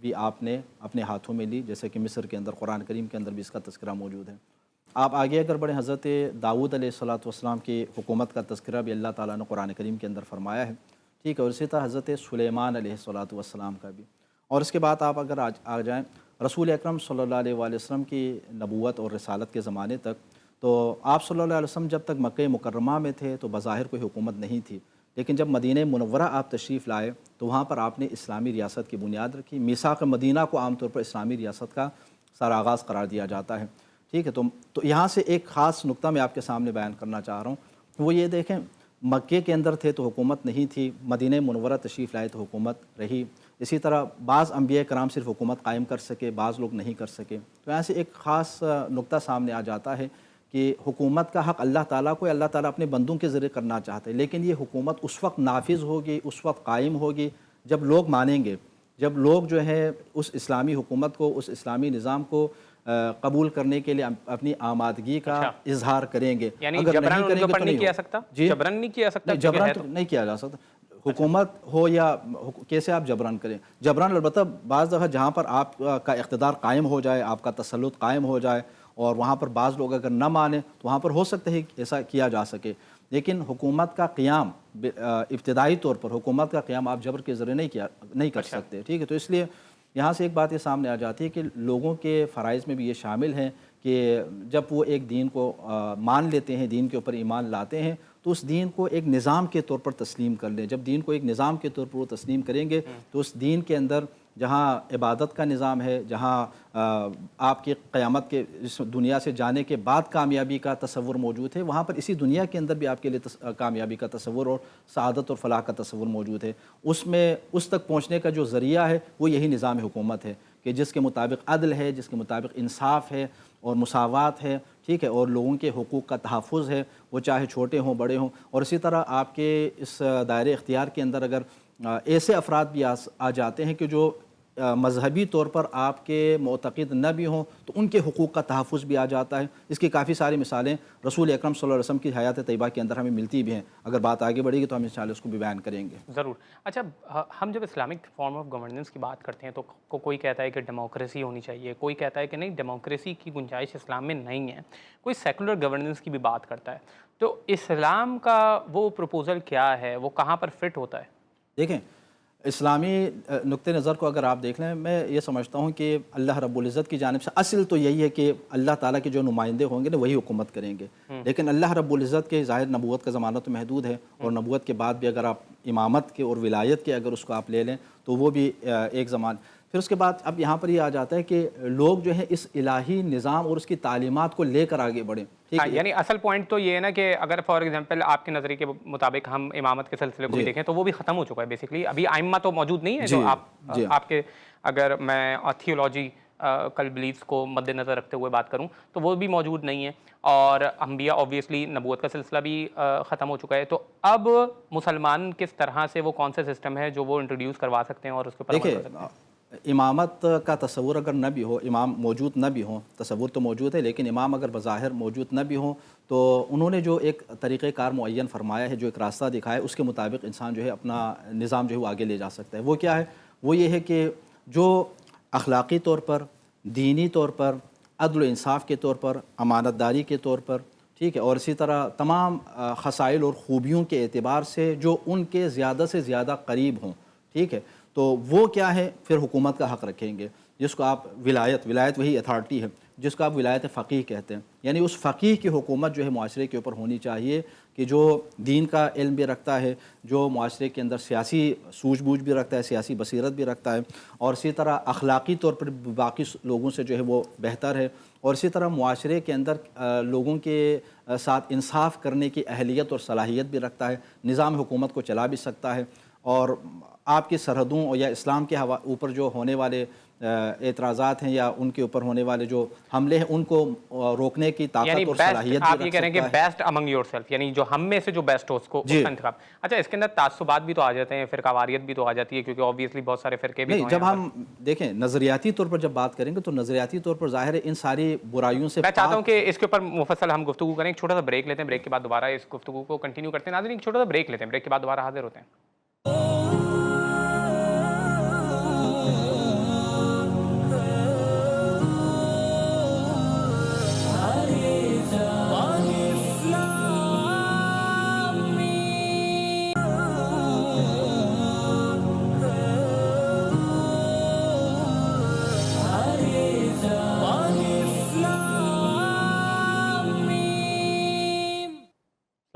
بھی آپ نے اپنے ہاتھوں میں لی، جیسے کہ مصر کے اندر قرآن کریم کے اندر بھی اس کا تذکرہ موجود ہے۔ آپ آگے اگر بڑھیں، حضرت داؤد علیہ الصلوۃ والسلام کی حکومت کا تذکرہ بھی اللہ تعالیٰ نے قرآن کریم کے اندر فرمایا ہے، ٹھیک ہے، اور اسی طرح حضرت سلیمان علیہ الصلوۃ والسلام کا بھی۔ اور اس کے بعد آپ اگر آ جائیں رسول اکرم صلی اللہ علیہ وآلہ وسلم کی نبوت اور رسالت کے زمانے تک، تو آپ صلی اللہ علیہ وسلم جب تک مکہ مکرمہ میں تھے تو بظاہر کوئی حکومت نہیں تھی، لیکن جب مدینہ منورہ آپ تشریف لائے تو وہاں پر آپ نے اسلامی ریاست کی بنیاد رکھی۔ میثاق مدینہ کو عام طور پر اسلامی ریاست کا سر آغاز قرار دیا جاتا ہے، ٹھیک ہے۔ تو یہاں سے ایک خاص نقطہ میں آپ کے سامنے بیان کرنا چاہ رہا ہوں، وہ یہ دیکھیں، مکے کے اندر تھے تو حکومت نہیں تھی، مدینہ منورہ تشریف لائے تو حکومت رہی۔ اسی طرح بعض انبیاء کرام صرف حکومت قائم کر سکے، بعض لوگ نہیں کر سکے۔ تو یہاں سے ایک خاص نقطہ سامنے آ جاتا ہے کہ حکومت کا حق اللہ تعالیٰ کو اللہ تعالیٰ اپنے بندوں کے ذریعے کرنا چاہتے ہیں، لیکن یہ حکومت اس وقت نافذ ہوگی، اس وقت قائم ہوگی جب لوگ مانیں گے، جب لوگ جو ہے اس اسلامی حکومت کو، اس اسلامی نظام کو قبول کرنے کے لیے اپنی آمادگی کا اظہار کریں گے۔ یعنی اگر جبران نہیں ان کریں کے گے اوپر تو نہیں نہیں کیا ہوگا۔ سکتا، جی جبران نہیں کیا سکتا، جبران تو نہیں کیا جا سکتا، حکومت ہو یا کیسے آپ جبران کریں۔ جبران البتہ بعض دفعہ جہاں پر آپ کا اقتدار قائم ہو جائے، آپ کا تسلط قائم ہو جائے اور وہاں پر بعض لوگ اگر نہ مانیں تو وہاں پر ہو سکتا ہے ایسا کیا جا سکے، لیکن حکومت کا قیام ابتدائی طور پر حکومت کا قیام آپ جبر کے ذریعے نہیں کر سکتے، ٹھیک ہے۔ تو اس لیے یہاں سے ایک بات یہ سامنے آ جاتی ہے کہ لوگوں کے فرائض میں بھی یہ شامل ہیں کہ جب وہ ایک دین کو مان لیتے ہیں، دین کے اوپر ایمان لاتے ہیں، تو اس دین کو ایک نظام کے طور پر تسلیم کر لیں۔ جب دین کو ایک نظام کے طور پر وہ تسلیم کریں گے تو اس دین کے اندر جہاں عبادت کا نظام ہے، جہاں آپ کی قیامت کے اس دنیا سے جانے کے بعد کامیابی کا تصور موجود ہے، وہاں پر اسی دنیا کے اندر بھی آپ کے لیے کامیابی کا تصور اور سعادت اور فلاح کا تصور موجود ہے۔ اس میں اس تک پہنچنے کا جو ذریعہ ہے وہ یہی نظام حکومت ہے کہ جس کے مطابق عدل ہے، جس کے مطابق انصاف ہے اور مساوات ہے، ٹھیک ہے، اور لوگوں کے حقوق کا تحفظ ہے، وہ چاہے چھوٹے ہوں بڑے ہوں۔ اور اسی طرح آپ کے اس دائرے اختیار کے اندر اگر ایسے افراد بھی آ جاتے ہیں کہ جو مذہبی طور پر آپ کے معتقد نہ بھی ہوں تو ان کے حقوق کا تحفظ بھی آ جاتا ہے۔ اس کی کافی ساری مثالیں رسول اکرم صلی اللہ علیہ وسلم کی حیات طیبہ کے اندر ہمیں ملتی بھی ہیں۔ اگر بات آگے بڑھے گی تو ہم انشاءاللہ اس کو بھی بیان کریں گے۔ ضرور۔ اچھا، ہم جب اسلامک فارم آف گورننس کی بات کرتے ہیں تو کوئی کہتا ہے کہ ڈیموکریسی ہونی چاہیے، کوئی کہتا ہے کہ نہیں، ڈیموکریسی کی گنجائش اسلام میں نہیں ہے، کوئی سیکولر گورننس کی بھی بات کرتا ہے۔ تو اسلام کا وہ پروپوزل کیا ہے، وہ کہاں پر فٹ ہوتا ہے؟ دیکھیں، اسلامی نقطہ نظر کو اگر آپ دیکھ لیں، میں یہ سمجھتا ہوں کہ اللہ رب العزت کی جانب سے اصل تو یہی ہے کہ اللہ تعالیٰ کے جو نمائندے ہوں گے نا وہی حکومت کریں گے، لیکن اللہ رب العزت کے ظاہر نبوت کا زمانہ تو محدود ہے، اور نبوت کے بعد بھی اگر آپ امامت کے اور ولایت کے اگر اس کو آپ لے لیں تو وہ بھی ایک زمان۔ پھر اس کے بعد اب یہاں پر یہ آ جاتا ہے کہ لوگ جو ہے اس الہی نظام اور اس کی تعلیمات کو لے کر آگے بڑھیں، ٹھیک ہے۔ یعنی اصل پوائنٹ تو یہ ہے نا کہ اگر فار ایگزامپل آپ کے نظریے کے مطابق ہم امامت کے سلسلے کو بھی دیکھیں تو وہ بھی ختم ہو چکا ہے بیسیکلی، ابھی ائمہ تو موجود نہیں ہے جو آپ کے، اگر میں تھیولوجی کل بلیفز کو مد نظر رکھتے ہوئے بات کروں تو وہ بھی موجود نہیں ہے، اور انبیاء اوبویسلی نبوت کا سلسلہ بھی ختم ہو چکا ہے۔ تو اب مسلمان کس طرح سے وہ کون سے سسٹم ہے جو وہ انٹروڈیوس کروا سکتے ہیں اور اس کے اوپر عمل کر سکتے ہیں؟ امامت کا تصور اگر نہ بھی ہو، امام موجود نہ بھی ہوں، تصور تو موجود ہے لیکن امام اگر بظاہر موجود نہ بھی ہوں تو انہوں نے جو ایک طریقہ کار معین فرمایا ہے، جو ایک راستہ دکھایا ہے، اس کے مطابق انسان جو ہے اپنا نظام جو ہے وہ آگے لے جا سکتا ہے۔ وہ کیا ہے؟ وہ یہ ہے کہ جو اخلاقی طور پر، دینی طور پر، عدل و انصاف کے طور پر، امانت داری کے طور پر، ٹھیک ہے، اور اسی طرح تمام خصائل اور خوبیوں کے اعتبار سے جو ان کے زیادہ سے زیادہ قریب ہوں، ٹھیک ہے، تو وہ کیا ہے؟ پھر حکومت کا حق رکھیں گے، جس کو آپ ولایت وہی اتھارٹی ہے جس کو آپ ولایت فقیہ کہتے ہیں، یعنی اس فقیہ کی حکومت جو ہے معاشرے کے اوپر ہونی چاہیے کہ جو دین کا علم بھی رکھتا ہے، جو معاشرے کے اندر سیاسی سوجھ بوجھ بھی رکھتا ہے، سیاسی بصیرت بھی رکھتا ہے، اور اسی طرح اخلاقی طور پر باقی لوگوں سے جو ہے وہ بہتر ہے، اور اسی طرح معاشرے کے اندر لوگوں کے ساتھ انصاف کرنے کی اہلیت اور صلاحیت بھی رکھتا ہے، نظام حکومت کو چلا بھی سکتا ہے، اور آپ کی سرحدوں یا اسلام کے اوپر جو ہونے والے اعتراضات ہیں یا ان کے اوپر ہونے والے جو حملے ہیں ان کو روکنے کی طاقت اور صلاحیت بھی آپ یہ کہہ رہے ہیں کہ بیسٹ امنگ یور سیلف، یعنی جو ہم میں سے جو بیسٹ ہو اس کو اس کا انتخاب۔ اچھا، اس کے اندر تعصبات بھی تو آ جاتے ہیں، فرقہ واریت بھی تو آ جاتی ہے، کیونکہ اوبویسلی بہت سارے فرقے بھی ہیں۔ جب ہم دیکھیں نظریاتی طور پر جب بات کریں گے تو نظریاتی طور پر ظاہر ہے ان ساری برائیوں سے میں چاہتا ہوں کہ اس کے اوپر مفصل ہم گفتگو کریں۔ ایک چھوٹا سا بریک لیتے ہیں، بریک کے بعد دوبارہ اس گفتگو کو کنٹینیو کرتے ہیں۔ ناظرین ایک چھوٹا سا بریک لیتے ہیں، بریک کے بعد دوبارہ حاضر ہوتے ہیں۔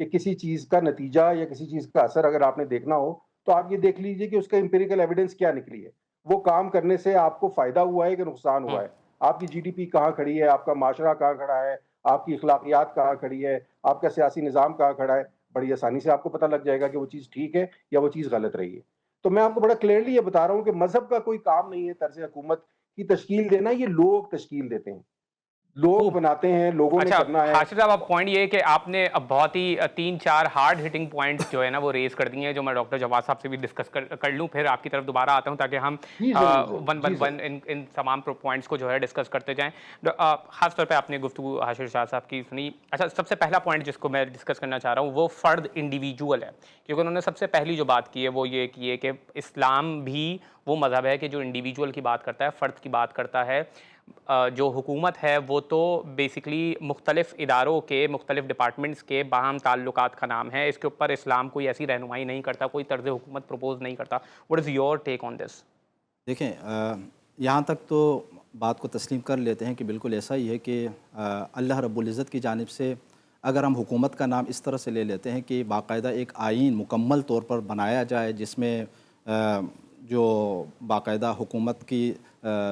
کہ کسی چیز کا نتیجہ یا کسی چیز کا اثر اگر آپ نے دیکھنا ہو تو آپ یہ دیکھ لیجئے کہ اس کا امپیریکل ایویڈنس کیا نکلی ہے، وہ کام کرنے سے آپ کو فائدہ ہوا ہے کہ نقصان ہوا ہے، آپ کی جی ڈی پی کہاں کھڑی ہے، آپ کا معاشرہ کہاں کھڑا ہے، آپ کی اخلاقیات کہاں کھڑی ہے، آپ کا سیاسی نظام کہاں کھڑا ہے، بڑی آسانی سے آپ کو پتہ لگ جائے گا کہ وہ چیز ٹھیک ہے یا وہ چیز غلط رہی ہے۔ تو میں آپ کو بڑا کلیئرلی یہ بتا رہا ہوں کہ مذہب کا کوئی کام نہیں ہے طرز حکومت کی تشکیل دینا، یہ لوگ تشکیل دیتے ہیں، لوگ خوب. بناتے ہیں، لوگوں نے اچھا کرنا ہے۔ حاشر صاحب، اب پوائنٹ یہ ہے کہ آپ نے اب بہت ہی 3-4 ہارڈ ہٹنگ پوائنٹس جو ہے نا وہ ریز کر دی ہیں، جو میں ڈاکٹر جواد صاحب سے بھی ڈسکس کر لوں، پھر آپ کی طرف دوبارہ آتا ہوں تاکہ ہم جی ضرور ضرور، ون جی ون ضرور۔ ون ان تمام پوائنٹس کو جو ہے ڈسکس کرتے جائیں۔ خاص طور پہ آپ نے گفتگو حاشر شاہ صاحب کی سنی۔ اچھا، سب سے پہلا پوائنٹ جس کو میں ڈسکس کرنا چاہ رہا ہوں وہ فرد انڈیویجول ہے، کیونکہ انہوں نے سب سے پہلی جو بات کی ہے وہ یہ کی ہے کہ اسلام بھی وہ مذہب ہے کہ جو انڈیویجول کی بات کرتا ہے، فرد کی بات کرتا ہے۔ جو حکومت ہے وہ تو بیسکلی مختلف اداروں کے، مختلف ڈپارٹمنٹس کے باہم تعلقات کا نام ہے، اس کے اوپر اسلام کوئی ایسی رہنمائی نہیں کرتا، کوئی طرز حکومت پروپوز نہیں کرتا۔ واٹ از یور ٹیک آن دس؟ دیکھیں یہاں تک تو بات کو تسلیم کر لیتے ہیں کہ بالکل ایسا ہی ہے کہ اللہ رب العزت کی جانب سے اگر ہم حکومت کا نام اس طرح سے لے لیتے ہیں کہ باقاعدہ ایک آئین مکمل طور پر بنایا جائے جس میں جو باقاعدہ حکومت کی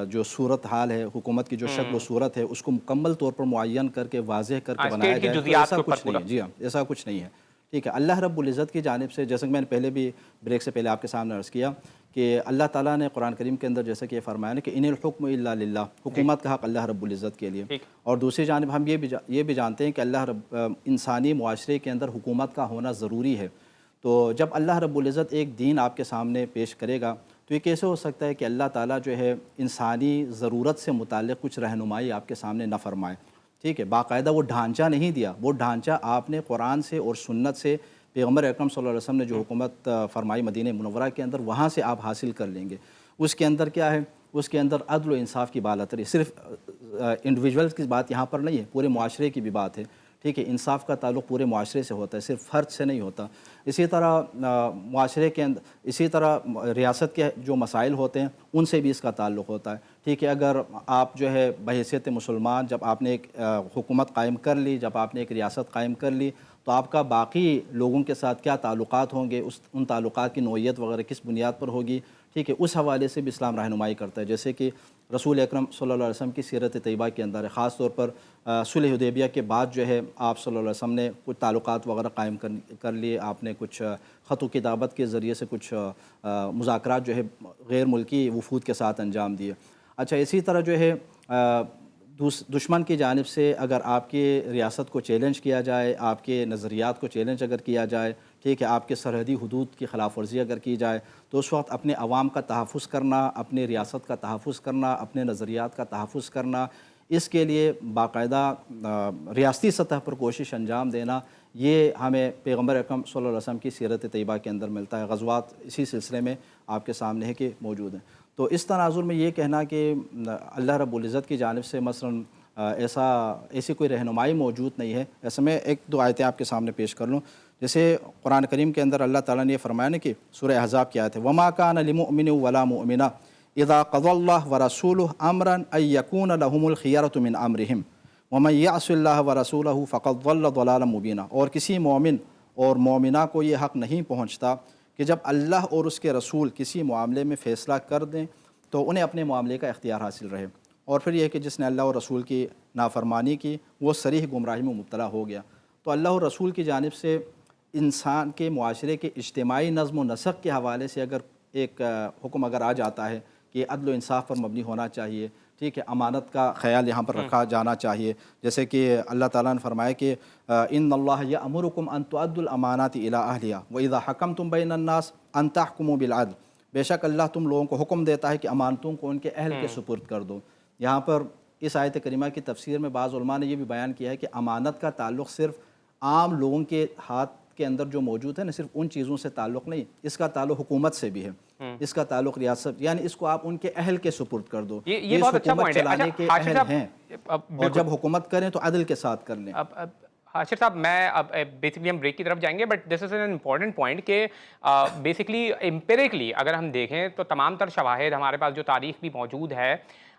جو صورت حال ہے، حکومت کی جو شکل و صورت ہے، اس کو مکمل طور پر معین کر کے واضح کر کے بنایا اسٹیٹ کی جائے، تو جزیات ایسا کے اوپر کچھ نہیں پورا۔ ہے۔ جی ہاں، ایسا کچھ نہیں ہے، ٹھیک ہے۔ اللہ رب العزت کی جانب سے جیسے کہ میں نے پہلے بھی بریک سے پہلے آپ کے سامنے عرض کیا کہ اللہ تعالیٰ نے قرآن کریم کے اندر جیسے کہ یہ فرمایا نا کہ ان الحکم الا للہ، حکومت کا حق اللہ رب العزت کے لیے۔ ٹھیک۔ اور دوسری جانب ہم یہ بھی جانتے ہیں کہ انسانی معاشرے کے اندر حکومت کا ہونا ضروری ہے۔ تو جب اللہ رب العزت ایک دین آپ کے سامنے پیش کرے گا تو یہ کیسے ہو سکتا ہے کہ اللہ تعالیٰ جو ہے انسانی ضرورت سے متعلق کچھ رہنمائی آپ کے سامنے نہ فرمائے، ٹھیک ہے۔ باقاعدہ وہ ڈھانچہ نہیں دیا، وہ ڈھانچہ آپ نے قرآن سے اور سنت سے، پیغمبر اکرم صلی اللہ علیہ وسلم نے جو حکومت فرمائی مدینہ منورہ کے اندر، وہاں سے آپ حاصل کر لیں گے۔ اس کے اندر کیا ہے؟ اس کے اندر عدل و انصاف کی بالاتری، صرف انڈیویجولز کی بات یہاں پر نہیں ہے، پورے معاشرے کی بھی بات ہے، ٹھیک ہے۔ انصاف کا تعلق پورے معاشرے سے ہوتا ہے، صرف فرد سے نہیں ہوتا۔ اسی طرح معاشرے کے اندر، اسی طرح ریاست کے جو مسائل ہوتے ہیں ان سے بھی اس کا تعلق ہوتا ہے، ٹھیک ہے۔ اگر آپ جو ہے بحیثیت مسلمان جب آپ نے ایک حکومت قائم کر لی، جب آپ نے ایک ریاست قائم کر لی، تو آپ کا باقی لوگوں کے ساتھ کیا تعلقات ہوں گے، ان تعلقات کی نوعیت وغیرہ کس بنیاد پر ہوگی، ٹھیک ہے۔ اس حوالے سے بھی اسلام رہنمائی کرتا ہے، جیسے کہ رسول اکرم صلی اللہ علیہ وسلم کی سیرت طیبہ کے اندر ہے، خاص طور پر صلح حدیبیہ کے بعد جو ہے آپ صلی اللہ علیہ وسلم نے کچھ تعلقات وغیرہ قائم کر لیے، آپ نے کچھ خط و کتابت کے ذریعے سے کچھ مذاکرات جو ہے غیر ملکی وفود کے ساتھ انجام دیے۔ اچھا، اسی طرح جو ہے دشمن کی جانب سے اگر آپ کی ریاست کو چیلنج کیا جائے، آپ کے نظریات کو چیلنج اگر کیا جائے، ٹھیک ہے، آپ کے سرحدی حدود کی خلاف ورزی اگر کی جائے، تو اس وقت اپنے عوام کا تحفظ کرنا، اپنے ریاست کا تحفظ کرنا، اپنے نظریات کا تحفظ کرنا، اس کے لیے باقاعدہ ریاستی سطح پر کوشش انجام دینا، یہ ہمیں پیغمبر اکرم صلی اللہ علیہ وسلم کی سیرت طیبہ کے اندر ملتا ہے۔ غزوات اسی سلسلے میں آپ کے سامنے ہے کہ موجود ہیں۔ تو اس تناظر میں یہ کہنا کہ اللہ رب العزت کی جانب سے مثلاً ایسی کوئی رہنمائی موجود نہیں ہے، ایسے میں ایک دو آیتیں آپ کے سامنے پیش کر لوں۔ جیسے قرآن کریم کے اندر اللہ تعالیٰ نے یہ فرمایا نا کہ سورہ احزاب کی آیت ہے، وَمَا كَانَ لِمُؤْمِنٍ وَلَا مُؤْمِنَةٍ اذا قضى الله ورسوله امرا ان يكون لهم الخيارة من امرهم ومن يعص الله ورسوله فقد ضل ضلالا مبينا۔ اور کسی مومن اور مومنہ کو یہ حق نہیں پہنچتا کہ جب اللہ اور اس کے رسول کسی معاملے میں فیصلہ کر دیں تو انہیں اپنے معاملے کا اختیار حاصل رہے، اور پھر یہ کہ جس نے اللہ اور رسول کی نافرمانی کی وہ صریح گمراہی میں مبتلا ہو گیا۔ تو اللہ اور رسول کی جانب سے انسان کے معاشرے کے اجتماعی نظم و نسق کے حوالے سے اگر ایک حکم اگر آ جاتا ہے کہ عدل و انصاف پر مبنی ہونا چاہیے، ٹھیک ہے، امانت کا خیال یہاں پر رکھا جانا چاہیے، جیسے کہ اللہ تعالیٰ نے فرمایا کہ ان اللہ یأمرکم ان تؤدوا الامانات الی اہلہا واذا حکمتم بین الناس ان تحکموا بالعدل، بے شک اللہ تم لوگوں کو حکم دیتا ہے کہ امانتوں کو ان کے اہل کے سپرد کر دو۔ یہاں پر اس آیت کریمہ کی تفسیر میں بعض علماء نے یہ بھی بیان کیا ہے کہ امانت کا تعلق صرف عام لوگوں کے ہاتھ کے اندر جو موجود ہے نا، صرف ان چیزوں سے تعلق نہیں، اس کا تعلق حکومت سے بھی ہے، اس کا تعلق ریاست، یعنی اس کو آپ ان کے اہل کے سپرد کر دو، یہ بہت اچھا حکومت پوائنٹ ہے۔ چلانے کے اہل ہیں، اور جب حکومت کریں تو عدل کے ساتھ کر لیں۔ حاشر صاحب، میں اب بیسکلی ہم بریک کی طرف جائیں گے، but this is an important point کہ بیسکلی امپیریکلی اگر ہم دیکھیں تو تمام تر شواہد ہمارے پاس جو تاریخ بھی موجود ہے،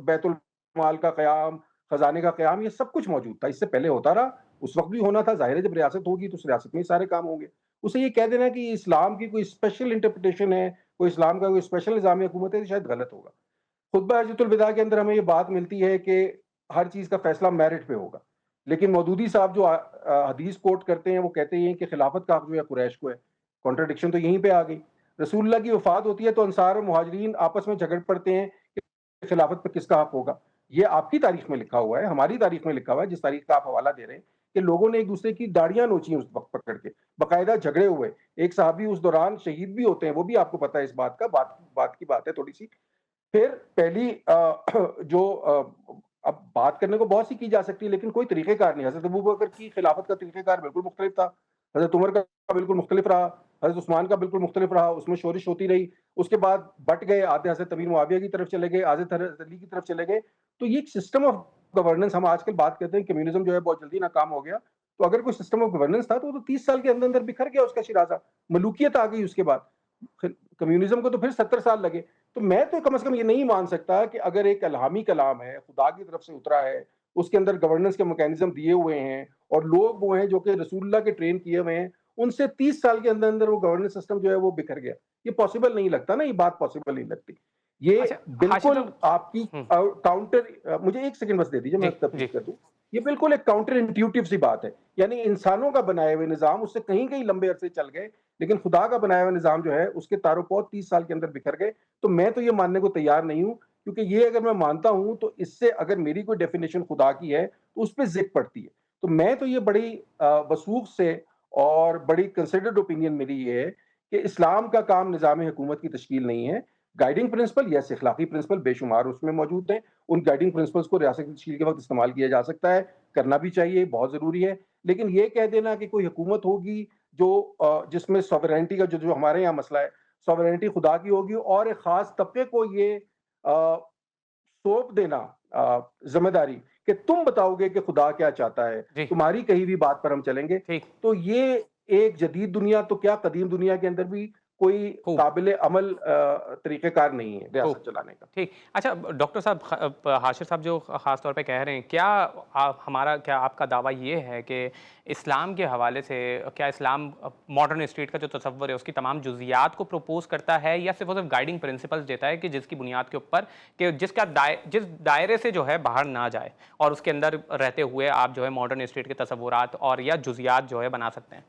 بیت المال کا قیام، خزانے کا قیام، یہ سب کچھ موجود تھا، اس سے پہلے ہوتا رہا، اس وقت بھی ہونا تھا، ظاہر ہے جب ریاست ہوگی تو اس ریاست میں ہی سارے کام ہوں گے۔ اسے یہ کہہ دینا کہ اسلام کی کوئی اسپیشل انٹرپریٹیشن ہے، کوئی اسلام کا کوئی اسپیشل نظام حکومت ہے، تو شاید غلط ہوگا۔ خطبہ حجۃ الوداع کے اندر ہمیں یہ بات ملتی ہے کہ ہر چیز کا فیصلہ میرٹ پہ ہوگا، لیکن مودودی صاحب جو حدیث کوٹ کرتے ہیں وہ کہتے ہیں کہ خلافت کا حق جو ہے قریش کو ہے۔ کانٹرڈکشن تو یہیں پہ آ گئی۔ رسول اللہ کی وفات ہوتی ہے تو انصار اور مہاجرین آپس میں جھگڑ پڑتے ہیں کہ خلافت پہ کس کا حق ہوگا۔ یہ آپ کی تاریخ میں لکھا ہوا ہے، ہماری تاریخ میں لکھا ہوا ہے، جس تاریخ کا آپ حوالہ دے رہے ہیں کہ لوگوں نے ایک دوسرے کی داڑیاں نوچی اس وقت پکڑ کے، باقاعدہ جھگڑے ہوئے، ایک صحابی اس دوران شہید بھی ہوتے ہیں، وہ بھی آپ کو پتہ ہے اس بات کا، بات کی بات ہے تھوڑی سی۔ پھر پہلی جو اب بات کرنے کو بہت سی کی جا سکتی ہے لیکن کوئی طریقہ کار نہیں۔ حضرت ابوبکر کی خلافت کا طریقہ کار بالکل مختلف تھا، حضرت عمر کا بالکل مختلف رہا، حضرت عثمان کا بالکل مختلف رہا، اس میں شورش ہوتی رہی، اس کے بعد بٹ گئے، آدھے حضرت امیر معاویہ کی طرف چلے گئے، آدھے حضرت علی کی طرف چلے گئے۔ تو یہ ایک سسٹم آف گورننس، ہم آج کل بات کرتے ہیں کمیونزم جو ہے بہت جلدی ناکام ہو گیا، تو اگر کوئی سسٹم آف گورننس تھا تو وہ تو 30 سال کے اندر بکھر گیا اس کا شرازہ، ملوکیت آ گئی اس کے بعد۔ کمیونزم کو تو پھر 70 سال لگے۔ تو میں تو کم از کم یہ نہیں مان سکتا کہ اگر ایک الہامی کلام ہے، خدا کی طرف سے اترا ہے، اس کے اندر گورننس کے میکینزم دیے ہوئے ہیں اور لوگ وہ ہیں جو کہ رسول اللہ کے ٹرین کیے ہوئے ہیں، ان سے 30 سال کے اندر اندر وہ گورننس سسٹم جو ہے وہ بکھر گیا، یہ پاسبل نہیں لگتا نا، یہ بات پاسبل نہیں لگتی۔ یہ اچھا حاشد بالکل صاحب، آپ کی کاؤنٹر، مجھے ایک سیکنڈ بس دے دیجیے جی میں جی تفصیل کر دوں۔ یہ بالکل ایک کاؤنٹر انٹیوٹیو سی بات ہے، یعنی انسانوں کا بنائے ہوئے نظام اس سے کہیں کہیں لمبے عرصے چل گئے، لیکن خدا کا بنایا ہوا نظام جو ہے اس کے تارو پود 30 سال کے اندر بکھر گئے۔ تو میں تو یہ ماننے کو تیار نہیں ہوں، کیونکہ یہ اگر میں مانتا ہوں تو اس سے اگر میری کوئی ڈیفینیشن خدا کی ہے تو اس پہ ضد پڑتی ہے۔ تو میں تو یہ بڑی وثوق سے اور بڑی کنسیڈرڈ اوپینین میری یہ ہے کہ اسلام کا کام نظام حکومت کی تشکیل نہیں ہے۔ گائیڈنگ پرنسپل، یس، اخلاقی پرنسپل بے شمار اس میں موجود ہیں، ان گائیڈنگ پرنسپلس کو ریاست کی تشکیل کے وقت استعمال کیا جا سکتا ہے، کرنا بھی چاہیے، بہت ضروری ہے۔ لیکن یہ کہہ دینا کہ کوئی حکومت ہوگی جو جس میں سوورینٹی کا جو ہمارے یہاں مسئلہ ہے، سوورینٹی خدا کی ہوگی اور ایک خاص طبقے کو یہ سونپ دینا ذمہ داری کہ تم بتاؤ گے کہ خدا کیا چاہتا ہے، جی تمہاری کہی ہوئی بات پر ہم چلیں گے، ٹھیک، تو یہ ایک جدید دنیا تو کیا قدیم دنیا کے اندر بھی کوئی خوب قابل عمل طریقہ کار نہیں ہے خوب ریاست چلانے کا۔ ٹھیک۔ اچھا ڈاکٹر صاحب، حاشر صاحب جو خاص طور پہ کہہ رہے ہیں، کیا آپ کا دعویٰ یہ ہے کہ اسلام کے حوالے سے کیا اسلام ماڈرن اسٹیٹ کا جو تصور ہے اس کی تمام جزئیات کو پروپوز کرتا ہے، یا صرف اور صرف گائیڈنگ پرنسپلز دیتا ہے کہ جس کی بنیاد کے اوپر کہ جس دائرے سے جو ہے باہر نہ جائے اور اس کے اندر رہتے ہوئے آپ جو ہے ماڈرن اسٹیٹ کے تصورات اور یا جزئیات جو ہے بنا سکتے ہیں؟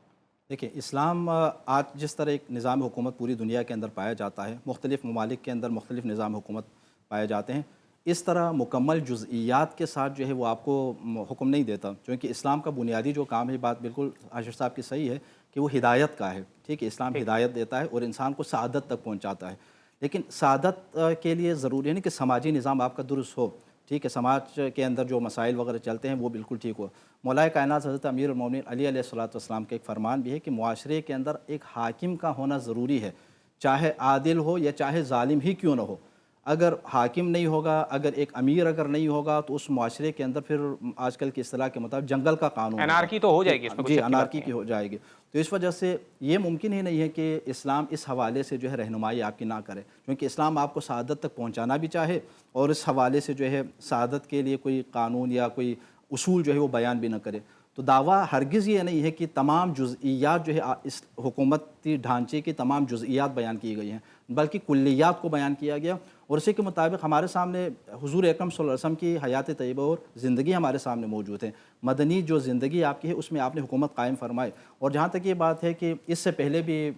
دیکھیں، اسلام آج جس طرح ایک نظام حکومت پوری دنیا کے اندر پایا جاتا ہے، مختلف ممالک کے اندر مختلف نظام حکومت پائے جاتے ہیں، اس طرح مکمل جزئیات کے ساتھ جو ہے وہ آپ کو حکم نہیں دیتا، کیونکہ اسلام کا بنیادی جو کام ہے، بات بالکل عاشر صاحب کی صحیح ہے کہ وہ ہدایت کا ہے، ٹھیک ہے، اسلام ہدایت دیتا ہے اور انسان کو سعادت تک پہنچاتا ہے۔ لیکن سعادت کے لیے ضروری نہیں کہ سماجی نظام آپ کا درست ہو، ٹھیک ہے، سماج کے اندر جو مسائل وغیرہ چلتے ہیں وہ بالکل ٹھیک ہو۔ مولا کائنات حضرت امیر المومنین علی علیہ الصلوۃ والسلام کا ایک فرمان بھی ہے کہ معاشرے کے اندر ایک حاکم کا ہونا ضروری ہے، چاہے عادل ہو یا چاہے ظالم ہی کیوں نہ ہو۔ اگر حاکم نہیں ہوگا، اگر ایک امیر اگر نہیں ہوگا تو اس معاشرے کے اندر پھر آج کل کی اصطلاح کے مطابق جنگل کا قانون ہوگا۔ انارکی تو ہو جائے گی، اس میں کچھ جی، شک کی بات انارکی نہیں کی ہے۔ ہو جائے گی۔ تو اس وجہ سے یہ ممکن ہی نہیں ہے کہ اسلام اس حوالے سے جو ہے رہنمائی آپ کی نہ کرے، کیونکہ اسلام آپ کو سعادت تک پہنچانا بھی چاہے اور اس حوالے سے جو ہے سعادت کے لیے کوئی قانون یا کوئی اصول جو ہے وہ بیان بھی نہ کرے۔ تو دعویٰ ہرگز یہ نہیں ہے کہ تمام جزئیات جو ہے اس حکومتی ڈھانچے کی تمام جزئیات بیان کی گئی ہیں، بلکہ کلیات کو بیان کیا گیا، اور اسی کے مطابق ہمارے سامنے حضور اکرم صلی اللہ علیہ وسلم کی حیات طیبہ اور زندگی ہمارے سامنے موجود ہے۔ مدنی جو زندگی آپ کی ہے اس میں آپ نے حکومت قائم فرمائی، اور جہاں تک یہ بات ہے کہ اس سے پہلے بھی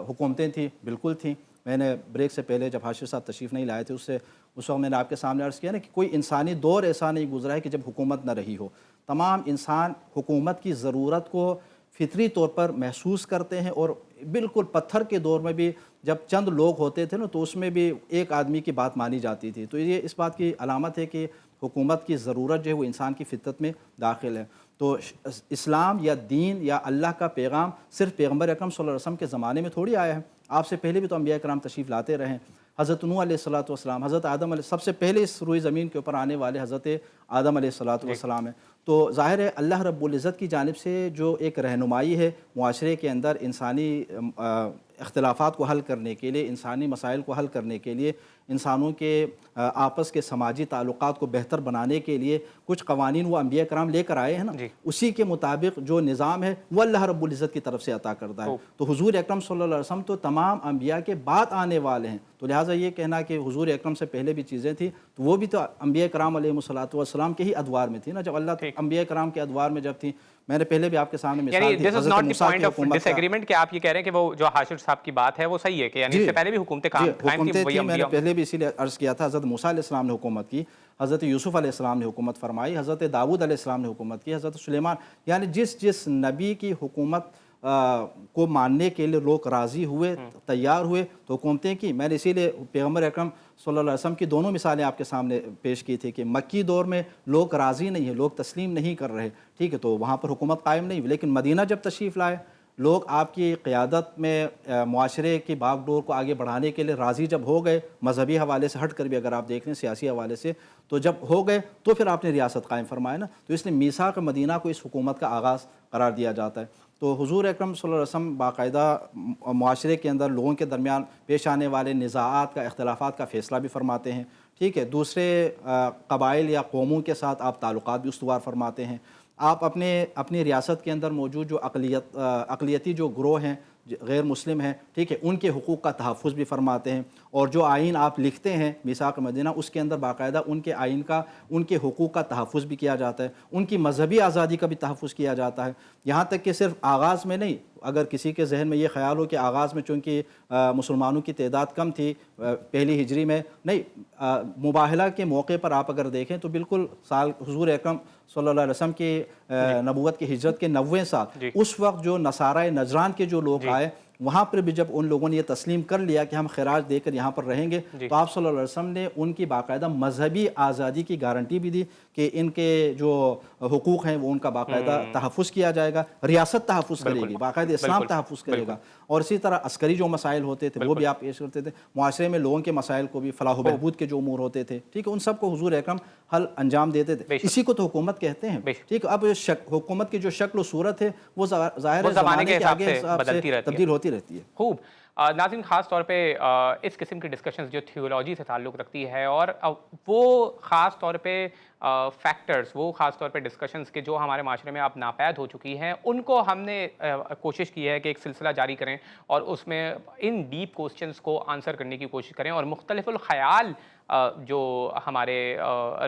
حکومتیں تھیں، بالکل تھیں۔ میں نے بریک سے پہلے جب حاشر صاحب تشریف نہیں لائے تھے اس وقت میں نے آپ کے سامنے عرض کیا نا کہ کوئی انسانی دور ایسا نہیں گزرا ہے کہ جب حکومت نہ رہی ہو۔ تمام انسان حکومت کی ضرورت کو فطری طور پر محسوس کرتے ہیں، اور بالکل پتھر کے دور میں بھی جب چند لوگ ہوتے تھے نا تو اس میں بھی ایک آدمی کی بات مانی جاتی تھی۔ تو یہ اس بات کی علامت ہے کہ حکومت کی ضرورت جو ہے وہ انسان کی فطرت میں داخل ہے۔ تو اسلام یا دین یا اللہ کا پیغام صرف پیغمبر اکرم صلی اللہ علیہ وسلم کے زمانے میں تھوڑی آیا ہے، آپ سے پہلے بھی تو انبیاء کرام تشریف لاتے رہے ہیں۔ حضرت نوح علیہ الصلوۃ والسلام، حضرت آدم علیہ، سب سے پہلے اس روئی زمین کے اوپر آنے والے حضرت آدم علیہ الصلوۃ والسلام ہیں۔ تو ظاہر ہے اللہ رب العزت کی جانب سے جو ایک رہنمائی ہے معاشرے کے اندر انسانی اختلافات کو حل کرنے کے لیے، انسانی مسائل کو حل کرنے کے لیے، انسانوں کے آپس کے سماجی تعلقات کو بہتر بنانے کے لیے کچھ قوانین وہ انبیاء کرام لے کر آئے ہیں نا، اسی کے مطابق جو نظام ہے وہ اللہ رب العزت کی طرف سے عطا کردہ ہے۔ تو حضور اکرم صلی اللہ علیہ وسلم تو تمام انبیاء کے بعد آنے والے ہیں، تو لہٰذا یہ کہنا کہ حضور اکرم سے پہلے بھی چیزیں تھیں تو وہ بھی تو انبیاء کرام علیہ الصلوۃ والسلام کے ہی ادوار میں تھی نا، جب اللہ انبیاء کرام کے ادوار میں جب تھیں۔ میں نے پہلے بھی آپ کے سامنے مثال دی، this is not the point of disagreement کہ آپ یہ کہہ رہے ہیں کہ وہ جو حاشر صاحب کی بات ہے وہ صحیح ہے کہ یعنی اس سے پہلے بھی حکومتیں قائم تھی، میں نے پہلے بھی اسی لیے عرض کیا تھا، حضرت موسیٰ علیہ السلام نے حکومت کی، حضرت یوسف علیہ السلام نے حکومت فرمائی، حضرت داؤد علیہ السلام نے حکومت کی، حضرت سلیمان، یعنی جس نبی کی حکومت کو ماننے کے لیے لوگ راضی ہوئے، تیار ہوئے تو حکومتیں کی۔ میں نے اسی لیے پیغمبر اکرم صلی اللہ علیہ وسلم کی دونوں مثالیں آپ کے سامنے پیش کی تھی کہ مکی دور میں لوگ راضی نہیں ہیں، لوگ تسلیم نہیں کر رہے، ٹھیک ہے، تو وہاں پر حکومت قائم نہیں ہوئی، لیکن مدینہ جب تشریف لائے لوگ آپ کی قیادت میں معاشرے کی باغ ڈور کو آگے بڑھانے کے لیے راضی جب ہو گئے، مذہبی حوالے سے ہٹ کر بھی اگر آپ دیکھ لیں سیاسی حوالے سے، تو جب ہو گئے تو پھر آپ نے ریاست قائم فرمایا نا، تو اس نے میثاق مدینہ کو اس حکومت کا آغاز قرار دیا جاتا ہے۔ تو حضور اکرم صلی اللہ علیہ وسلم باقاعدہ معاشرے کے اندر لوگوں کے درمیان پیش آنے والے نزاعات کا، اختلافات کا فیصلہ بھی فرماتے ہیں، ٹھیک ہے، دوسرے قبائل یا قوموں کے ساتھ آپ تعلقات بھی استوار فرماتے ہیں۔ آپ اپنی ریاست کے اندر موجود جو اقلیتی جو گروہ ہیں، غیر مسلم ہیں، ٹھیک ہے، ان کے حقوق کا تحفظ بھی فرماتے ہیں، اور جو آئین آپ لکھتے ہیں میثاق مدینہ اس کے اندر باقاعدہ ان کے آئین کا، ان کے حقوق کا تحفظ بھی کیا جاتا ہے، ان کی مذہبی آزادی کا بھی تحفظ کیا جاتا ہے، یہاں تک کہ صرف آغاز میں نہیں، اگر کسی کے ذہن میں یہ خیال ہو کہ آغاز میں چونکہ مسلمانوں کی تعداد کم تھی پہلی ہجری میں، نہیں، مباہلہ کے موقع پر آپ اگر دیکھیں تو بالکل سال حضور اکرم صلی اللہ علیہ وسلم کی نبوت کی ہجرت کے 90 سال، اس وقت جو نصارہ نجران کے جو لوگ آئے وہاں پر بھی جب ان لوگوں نے یہ تسلیم کر لیا کہ ہم خراج دے کر یہاں پر رہیں گے تو آپ صلی اللہ علیہ وسلم نے ان کی باقاعدہ مذہبی آزادی کی گارنٹی بھی دی کہ ان کے جو حقوق ہیں وہ ان کا باقاعدہ تحفظ کیا جائے گا، ریاست تحفظ کرے گی، باقاعدہ اسلام تحفظ کرے گا، اور اسی طرح عسکری جو مسائل ہوتے تھے وہ بھی آپ پیش کرتے تھے، معاشرے میں لوگوں کے مسائل کو بھی، فلاح و بہبود کے جو امور ہوتے تھے، ٹھیک ہے، ان سب کو حضور اکرم حل انجام دیتے تھے، اسی کو تو حکومت کہتے ہیں، ٹھیک ہے۔ اب حکومت کی جو شکل و صورت ہے وہ ظاہر ہے زمانے کے حساب سے تبدیل ہوتی رہتی ہے۔ خوب ناظرین، خاص طور پہ اس قسم کی ڈسکشنز جو تھیولوجی سے تعلق رکھتی ہے اور وہ خاص طور پہ فیکٹرز، وہ خاص طور پہ ڈسکشنز کے جو ہمارے معاشرے میں اب ناپید ہو چکی ہیں، ان کو ہم نے کوشش کی ہے کہ ایک سلسلہ جاری کریں اور اس میں ان ڈیپ کوسچنز کو آنسر کرنے کی کوشش کریں اور مختلف الخیال جو ہمارے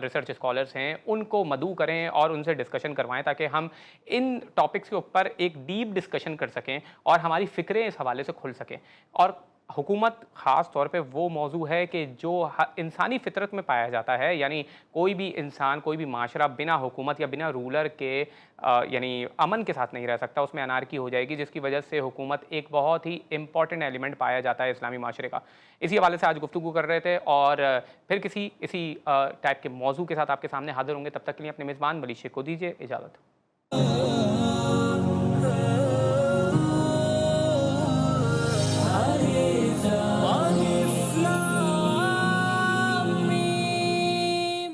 ریسرچ اسکالرس ہیں ان کو مدعو کریں اور ان سے ڈسکشن کروائیں تاکہ ہم ان ٹاپکس کے اوپر ایک ڈیپ ڈسکشن کر سکیں اور ہماری فکریں اس حوالے سے کھل سکیں۔ اور حکومت خاص طور پہ وہ موضوع ہے کہ جو انسانی فطرت میں پایا جاتا ہے، یعنی کوئی بھی انسان، کوئی بھی معاشرہ بنا حکومت یا بنا رولر کے یعنی امن کے ساتھ نہیں رہ سکتا، اس میں انارکی ہو جائے گی، جس کی وجہ سے حکومت ایک بہت ہی امپورٹنٹ ایلیمنٹ پایا جاتا ہے اسلامی معاشرے کا۔ اسی حوالے سے آج گفتگو کر رہے تھے اور پھر اسی ٹائپ کے موضوع کے ساتھ آپ کے سامنے حاضر ہوں گے، تب تک کے لیے اپنے میزبان ولی شیخ کو دیجیے اجازت۔